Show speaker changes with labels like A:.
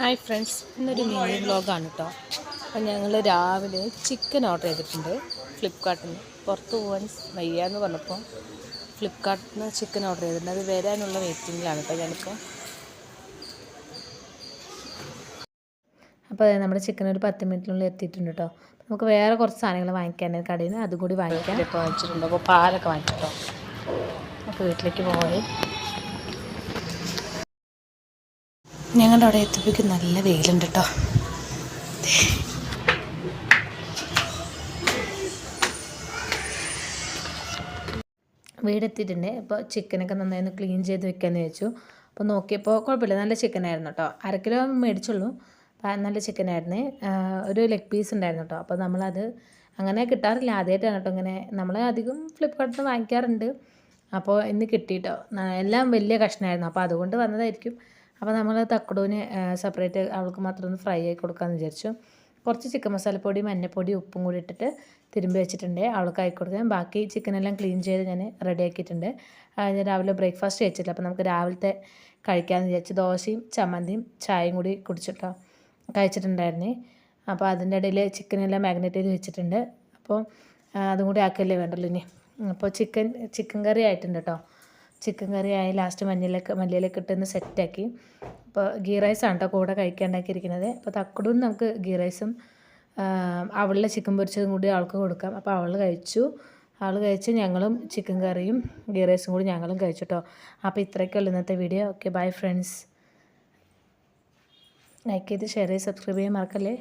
A: Hi friends, ഇന്നൊരു mini വ്ളോഗാണ് കേട്ടോ. അപ്പം ഞങ്ങൾ രാവിലെ ചിക്കൻ ഓർഡർ ചെയ്തിട്ടുണ്ട് ഫ്ലിപ്കാർട്ടിൽ നിന്ന്. പുറത്ത് പോകാൻ വയ്യാന്ന് പറഞ്ഞപ്പോൾ ഫ്ലിപ്കാർട്ടിൽ നിന്ന് ചിക്കൻ ഓർഡർ ചെയ്തിട്ടുണ്ട്. അത് വരാനുള്ള വെയിറ്റിങ്ങിലാണ് കേട്ടോ ഞാനിപ്പോൾ. അപ്പോൾ നമ്മുടെ ചിക്കൻ ഒരു 10 മിനിറ്റിനുള്ളിൽ എത്തിയിട്ടുണ്ട് കേട്ടോ. നമുക്ക് വേറെ കുറച്ച് സാധനങ്ങൾ വാങ്ങിക്കാനാണ് കടയിൽ നിന്ന്, അതും കൂടി വാങ്ങിക്കാം. ഇപ്പോൾ വാങ്ങിച്ചിട്ടുണ്ട്. അപ്പോൾ പാലൊക്കെ വാങ്ങിച്ചിട്ടോ. അപ്പോൾ വീട്ടിലേക്ക് പോയി ഞങ്ങളുടെ അവിടെ എത്തിപ്പിക്ക് നല്ല വെയിലുണ്ട് കേട്ടോ. വീടെത്തിയിട്ടുണ്ട്. അപ്പോൾ ചിക്കനൊക്കെ നന്നായി ക്ലീൻ ചെയ്ത് വെക്കാമെന്ന് വെച്ചു. അപ്പോൾ നോക്കിയപ്പോൾ കുഴപ്പമില്ല, നല്ല ചിക്കനായിരുന്നു കേട്ടോ. 1/2 കിലോ മേടിച്ചുള്ളൂ. നല്ല ചിക്കനായിരുന്നു. ഒരു ലെഗ് പീസ് ഉണ്ടായിരുന്നു കേട്ടോ. അപ്പോൾ നമ്മളത് അങ്ങനെ കിട്ടാറില്ല, ആദ്യമായിട്ടാണ് കേട്ടോ ഇങ്ങനെ. നമ്മൾ അധികം ഫ്ലിപ്കാർട്ടിൽ നിന്ന് വാങ്ങിക്കാറുണ്ട്. അപ്പോൾ ഇന്ന് കിട്ടിയിട്ടോ. എല്ലാം വലിയ കഷ്ണമായിരുന്നു, അപ്പോൾ അതുകൊണ്ട് വന്നതായിരിക്കും. അപ്പോൾ നമ്മൾ തക്കടൂന് സെപ്പറേറ്റ് അവൾക്ക് മാത്രം ഒന്ന് ഫ്രൈ ആക്കി കൊടുക്കാമെന്ന് വിചാരിച്ചു. കുറച്ച് ചിക്കൻ മസാലപ്പൊടി, മഞ്ഞൾപ്പൊടി, ഉപ്പും കൂടി ഇട്ടിട്ട് തിരുമ്പി വെച്ചിട്ടുണ്ട്. അവൾക്ക് ആക്കി കൊടുക്കാൻ. ബാക്കി ചിക്കനെല്ലാം ക്ലീൻ ചെയ്ത് ഞാൻ റെഡി ആക്കിയിട്ടുണ്ട്. ഞാൻ രാവിലെ ബ്രേക്ക്ഫാസ്റ്റ് കഴിച്ചില്ല, അപ്പോൾ നമുക്ക് രാവിലത്തെ കഴിക്കാമെന്ന് വിചാരിച്ചു. ദോശയും ചമ്മന്തിയും ചായയും കൂടി കുടിച്ചിട്ടോ കഴിച്ചിട്ടുണ്ടായിരുന്നേ. അപ്പോൾ അതിൻ്റെ ഇടയിൽ ചിക്കനെല്ലാം മാഗ്നേറ്റ് ചെയ്ത് വെച്ചിട്ടുണ്ട്. അപ്പോൾ അതും കൂടി ആക്കല്ലേ വേണ്ടല്ലോ ഇനി. അപ്പോൾ ചിക്കൻ കറി ആയിട്ടുണ്ട് കേട്ടോ. ചിക്കൻ കറി ആയി ലാസ്റ്റ് മല്ലിയിലൊക്കെ ഇട്ടൊന്ന് സെറ്റാക്കി. അപ്പോൾ ഗീ റൈസാണ് കേട്ടോ കൂടെ കഴിക്കാണ്ടാക്കിയിരിക്കുന്നത്. അപ്പോൾ തക്കടും നമുക്ക് ഗീ റൈസും അവളുടെ ചിക്കൻ പൊരിച്ചതും കൂടി അവൾക്ക് കൊടുക്കാം. അപ്പോൾ അവൾ കഴിച്ച് ഞങ്ങളും ചിക്കൻ കറിയും ഗീ റൈസും കൂടി ഞങ്ങളും കഴിച്ചു കേട്ടോ. അപ്പോൾ ഇത്രയൊക്കെയുള്ളൂ ഇന്നത്തെ video. Okay, bye friends. Like ചെയ്ത് ഷെയർ ചെയ്ത് സബ്സ്ക്രൈബ് ചെയ്യാൻ മറക്കല്ലേ.